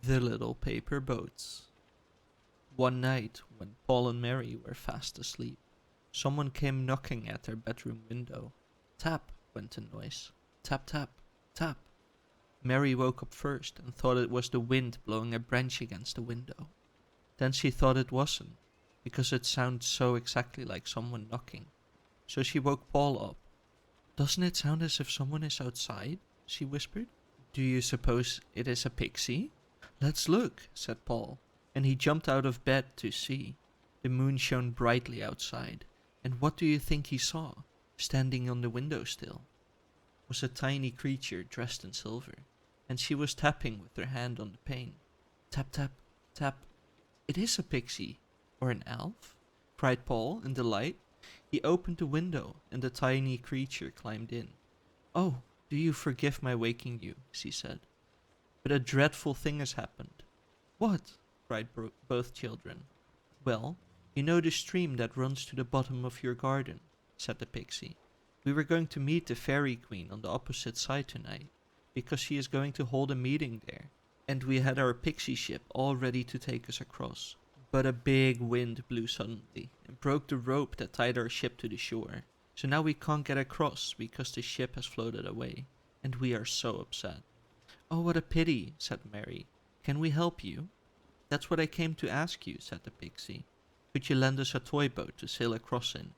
The Little Paper Boats. One night, when Paul and Mary were fast asleep, someone came knocking at their bedroom window. Tap, went the noise. Tap, tap, tap. Mary woke up first and thought it was the wind blowing a branch against the window. Then she thought it wasn't, because it sounded so exactly like someone knocking. So she woke Paul up. "Doesn't it sound as if someone is outside?" she whispered. "Do you suppose it is a pixie?" "Let's look," said Paul, and he jumped out of bed to see. The moon shone brightly outside, and what do you think he saw, standing on the window sill? Was a tiny creature dressed in silver, and she was tapping with her hand on the pane. Tap, tap, tap. "It is a pixie, or an elf," cried Paul in delight. He opened the window, and the tiny creature climbed in. "Oh, do you forgive my waking you?" she said. "But a dreadful thing has happened." "What?" cried both children. "Well, you know the stream that runs to the bottom of your garden," said the pixie. "We were going to meet the fairy queen on the opposite side tonight, because she is going to hold a meeting there, and we had our pixie ship all ready to take us across. But a big wind blew suddenly and broke the rope that tied our ship to the shore. So now we can't get across because the ship has floated away, and we are so upset." "Oh, what a pity," said Mary. "Can we help you?" "That's what I came to ask you," said the pixie. "Could you lend us a toy boat to sail across in?"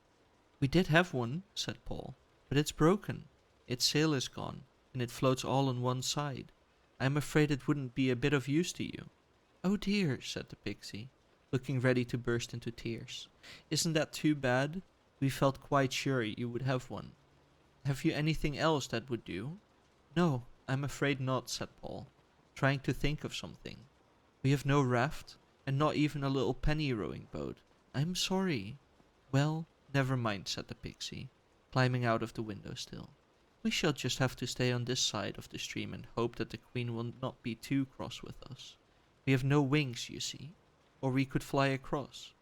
"We did have one," said Paul, "but it's broken. Its sail is gone, and it floats all on one side. I'm afraid it wouldn't be a bit of use to you." "Oh dear," said the pixie, looking ready to burst into tears. "Isn't that too bad? We felt quite sure you would have one. Have you anything else that would do?" "No, I'm afraid not," said Paul, trying to think of something. "We have no raft, and not even a little penny rowing boat. I'm sorry." "Well, never mind," said the pixie, climbing out of the window still. "We shall just have to stay on this side of the stream and hope that the queen will not be too cross with us. We have no wings, you see, or we could fly across."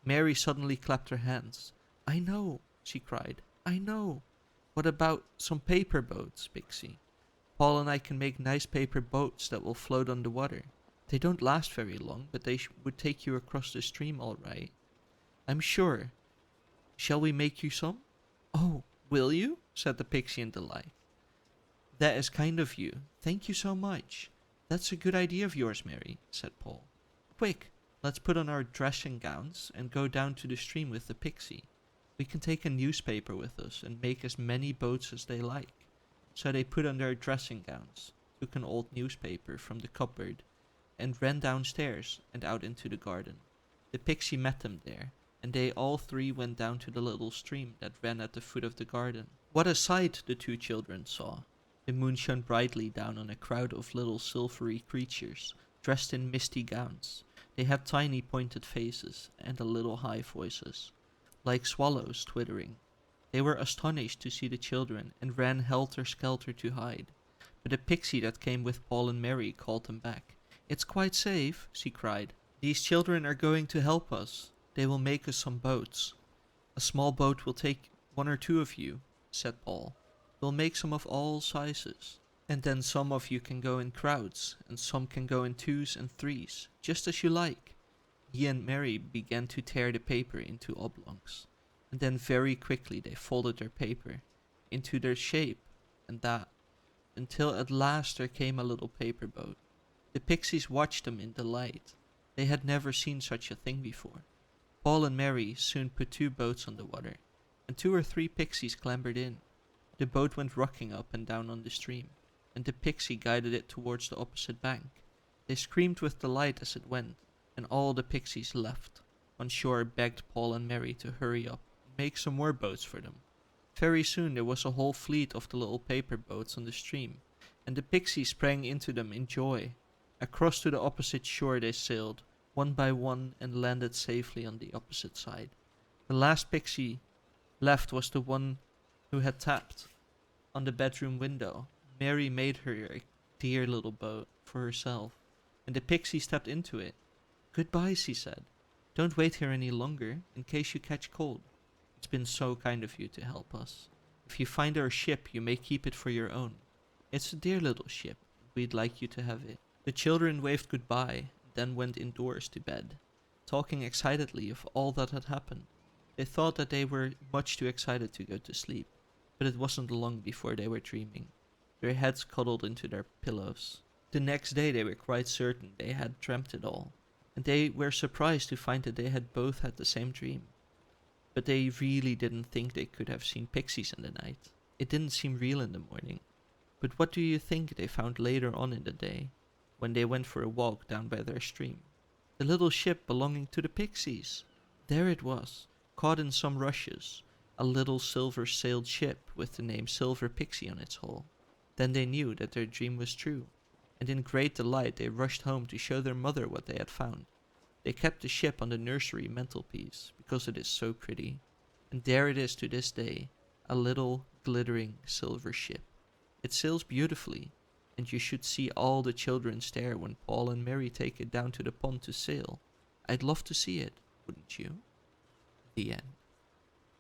Mary suddenly clapped her hands. "I know," she cried. "I know. What about some paper boats, Pixie? Paul and I can make nice paper boats that will float on the water. They don't last very long, but they would take you across the stream all right. I'm sure. Shall we make you some?" "Oh, will you?" said the pixie in delight. "That is kind of you. Thank you so much. That's a good idea of yours, Mary," said Paul. "Quick, let's put on our dressing gowns and go down to the stream with the pixie. We can take a newspaper with us and make as many boats as they like." So they put on their dressing gowns, took an old newspaper from the cupboard, and ran downstairs and out into the garden. The pixie met them there, and they all three went down to the little stream that ran at the foot of the garden. What a sight the two children saw! The moon shone brightly down on a crowd of little silvery creatures, dressed in misty gowns. They had tiny pointed faces and a little high voices, like swallows twittering. They were astonished to see the children and ran helter-skelter to hide. But the pixie that came with Paul and Mary called them back. "It's quite safe," she cried. "These children are going to help us. They will make us some boats." "A small boat will take one or two of you," said Paul. "We'll make some of all sizes. And then some of you can go in crowds, and some can go in twos and threes, just as you like." He and Mary began to tear the paper into oblongs, and then very quickly they folded their paper into their shape and that, until at last there came a little paper boat. The pixies watched them in delight. They had never seen such a thing before. Paul and Mary soon put two boats on the water, and two or three pixies clambered in. The boat went rocking up and down on the stream, and the pixie guided it towards the opposite bank. They screamed with delight as it went, and all the pixies left on shore begged Paul and Mary to hurry up and make some more boats for them. Very soon there was a whole fleet of the little paper boats on the stream, and the pixies sprang into them in joy. Across to the opposite shore they sailed, one by one, and landed safely on the opposite side. The last pixie left was the one who had tapped on the bedroom window. Mary made her a dear little boat for herself, and the pixie stepped into it. "Goodbye," she said. "Don't wait here any longer, in case you catch cold. It's been so kind of you to help us. If you find our ship, you may keep it for your own. It's a dear little ship, and we'd like you to have it." The children waved goodbye, then went indoors to bed, talking excitedly of all that had happened. They thought that they were much too excited to go to sleep, but it wasn't long before they were dreaming, their heads cuddled into their pillows. The next day they were quite certain they had dreamt it all, and they were surprised to find that they had both had the same dream. But they really didn't think they could have seen pixies in the night. It didn't seem real in the morning. But what do you think they found later on in the day, when they went for a walk down by their stream? The little ship belonging to the pixies. There it was, caught in some rushes, a little silver-sailed ship with the name Silver Pixie on its hull. Then they knew that their dream was true, and in great delight they rushed home to show their mother what they had found. They kept the ship on the nursery mantelpiece, because it is so pretty, and there it is to this day, a little glittering silver ship. It sails beautifully, and you should see all the children stare when Paul and Mary take it down to the pond to sail. I'd love to see it, wouldn't you? The end.